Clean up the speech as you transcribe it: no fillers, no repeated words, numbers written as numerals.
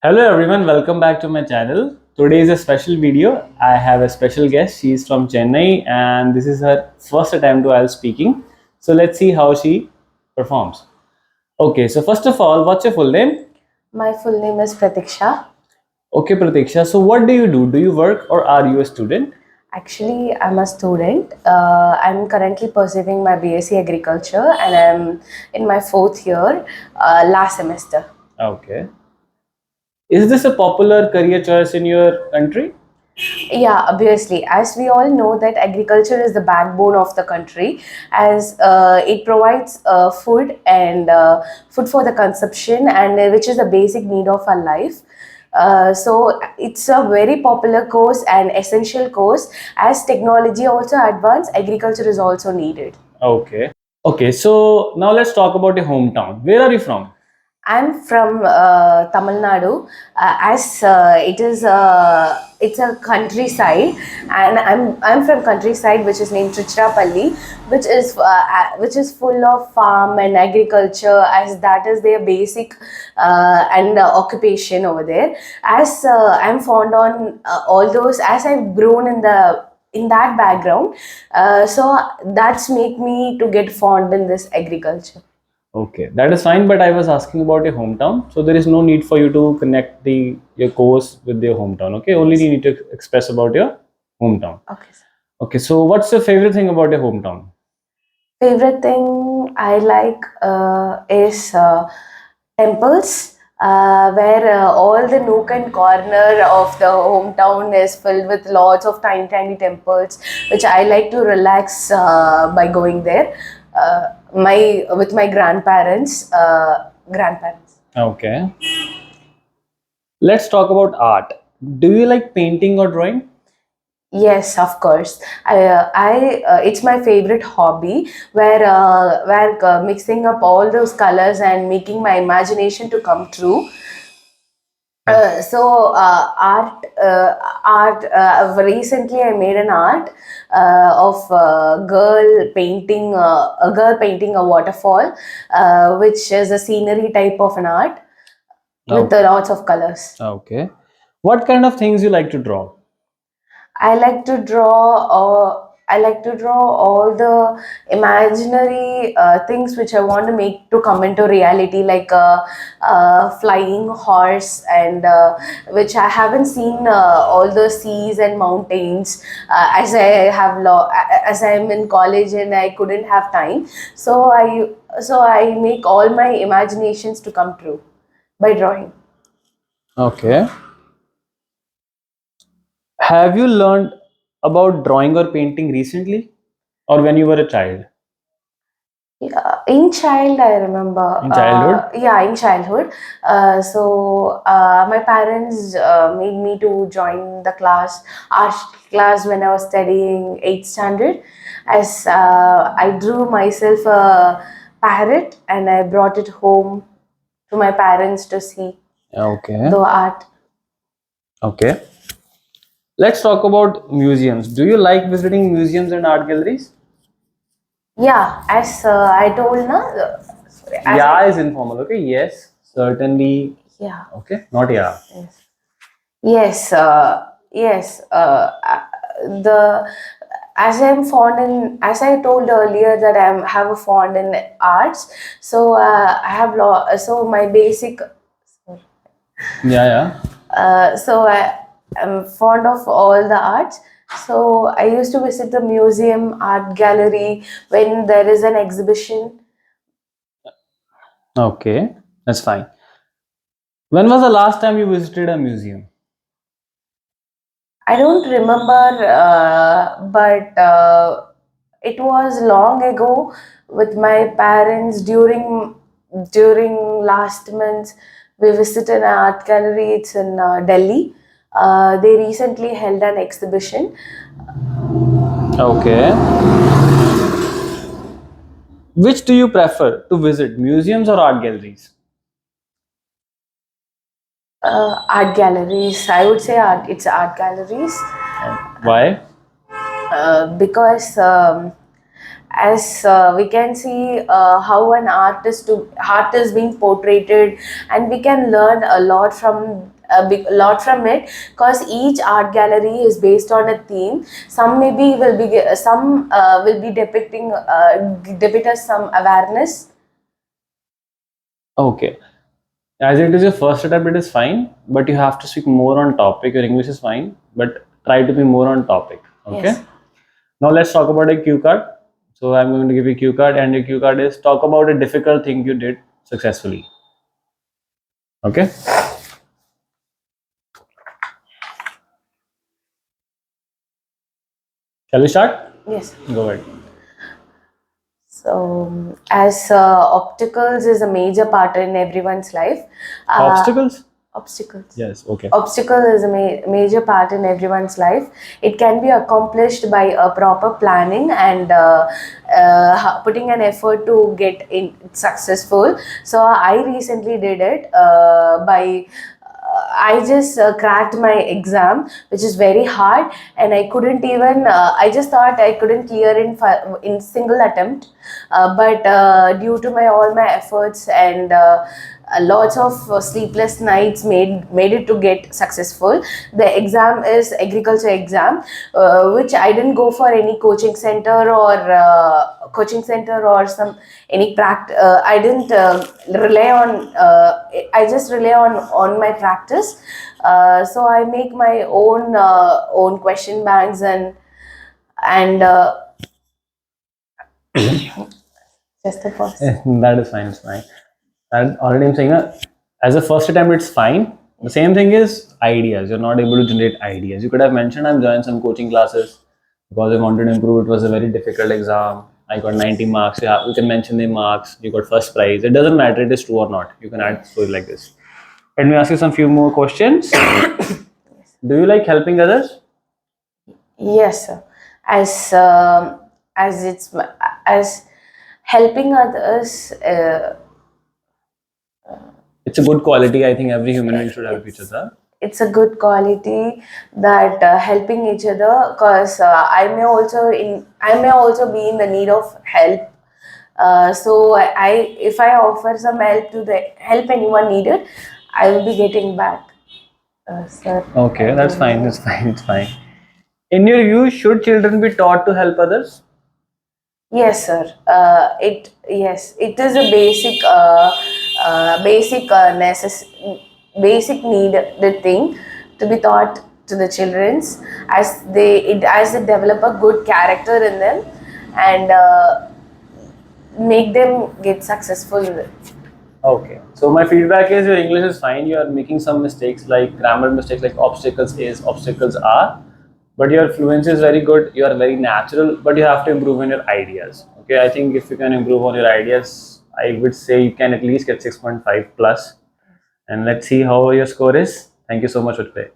Hello everyone, welcome back to my channel. Today is a special video. I have a special guest. She is from Chennai and this is her first attempt to IELTS speaking. So let's see how she performs. Okay, so first of all, what's your full name? My full name is Pratiksha. Okay, Pratiksha. So what do you do? Do you work or are you a student? Actually, I'm a student. I'm currently pursuing my BSc Agriculture and I'm in my fourth year, last semester. Okay. Is this a popular career choice in your country? Yeah, obviously, as we all know that agriculture is the backbone of the country, as it provides food and food for the consumption, and which is a basic need of our life. So it's a very popular course and essential course. As technology also advanced, agriculture is also needed. Okay. Okay, so now let's talk about your hometown. Where are you from? I'm from Tamil Nadu, as it's a countryside, and I'm from countryside, which is named Trichirapalli, which is full of farm and agriculture, as that is their basic and occupation over there. As I'm fond on all those, as I've grown in that background, so that's make me to get fond in this agriculture. Okay, that is fine, but I was asking about your hometown. So there is no need for you to connect the your course with your hometown. Okay, only you need to express about your hometown. Okay. Okay, so what's your favorite thing about your hometown? Favorite thing I like is temples, where all the nook and corner of the hometown is filled with lots of tiny, tiny temples, which I like to relax by going there. My with my grandparents. Okay, let's talk about art. Do you like painting or drawing? Yes, of course. It's my favorite hobby, where mixing up all those colors and making my imagination to come true. Recently, I made an art of a girl painting a waterfall, which is a scenery type of an art with lots of colors. Okay. What kind of things you like to draw? I like to draw. I like to draw all the imaginary things which I want to make to come into reality, like a flying horse, and which I haven't seen all the seas and mountains, as I'm in college and I couldn't have time. So I make all my imaginations to come true by drawing. Okay. Have you learned about drawing or painting recently or when you were a child? Yeah, in child, I remember. In childhood? Yeah, in childhood. My parents made me to join the art class when I was studying 8th standard. As I drew myself a parrot and I brought it home to my parents to see Okay. the art. Okay. Let's talk about museums. Do you like visiting museums and art galleries? Yeah, as I told na. Sorry, Yeah is informal. Okay. Yes. Certainly. yeah. Okay. Not yeah. Yes. Yes. The as I told earlier that I have a fond in arts. So so my basic. Yeah. Yeah. So I am fond of all the arts. So I used to visit the museum, art gallery when there is an exhibition. Okay. That's fine. When was the last time you visited a museum? I don't remember, but it was long ago with my parents during last month. We visited an art gallery. It's in Delhi. They recently held an exhibition. Okay. Which do you prefer to visit, museums or art galleries? Art galleries. I would say it's art galleries. Why? Because as we can see how an art is being portrayed, and we can learn a lot from a lot from it, because each art gallery is based on a theme. Some maybe will be will be depicting depict as some awareness. Okay. As it is your first attempt, it is fine, but you have to speak more on topic. Your English is fine, but try to be more on topic. Okay. Yes. Now let's talk about a cue card. So I'm going to give you a cue card, and your cue card is talk about a difficult thing you did successfully. Okay. Shall we start? Yes. Go ahead. So, as obstacles is a major part in everyone's life. Obstacles? Obstacles. Yes. Okay. Obstacle is a major part in everyone's life. It can be accomplished by a proper planning and putting an effort to get in successful. So I recently did it by I just cracked my exam, which is very hard, and I couldn't even. I just thought I couldn't clear in single attempt, but due to my all my efforts and lots of sleepless nights made it to get successful. The exam is agriculture exam, which I didn't go for any coaching center or some any practice. I didn't rely on. I just rely on my practice. So I make my own question banks and just a pause. That is fine. It's fine. And already I'm saying as a first attempt, it's fine. The same thing is ideas. You're not able to generate ideas. You could have mentioned I'm joining some coaching classes because I wanted to improve. It was a very difficult exam. I got 90 marks. You can mention the marks. You got first prize. It doesn't matter it is true or not. You can add story like this. Let me ask you some few more questions. Do you like helping others? Yes, sir. As it's as helping others. It's a good quality. I think every human being should help each other. It's a good quality that helping each other, because I may also be in the need of help. So if I offer some help to the help anyone needed, I will be getting back. Sir. Okay, that's fine. It's fine. It's fine. In your view, should children be taught to help others? Yes, sir. It is a basic need the thing to be taught to the childrens as they develop a good character in them and make them get successful. Okay. So my feedback is your English is fine. You are making some mistakes like grammar mistakes like obstacles is, obstacles are. But your fluency is very good. You are very natural, but you have to improve on your ideas. Okay. I think if you can improve on your ideas, I would say you can at least get 6.5 plus. And let's see how your score is. Thank you so much for today.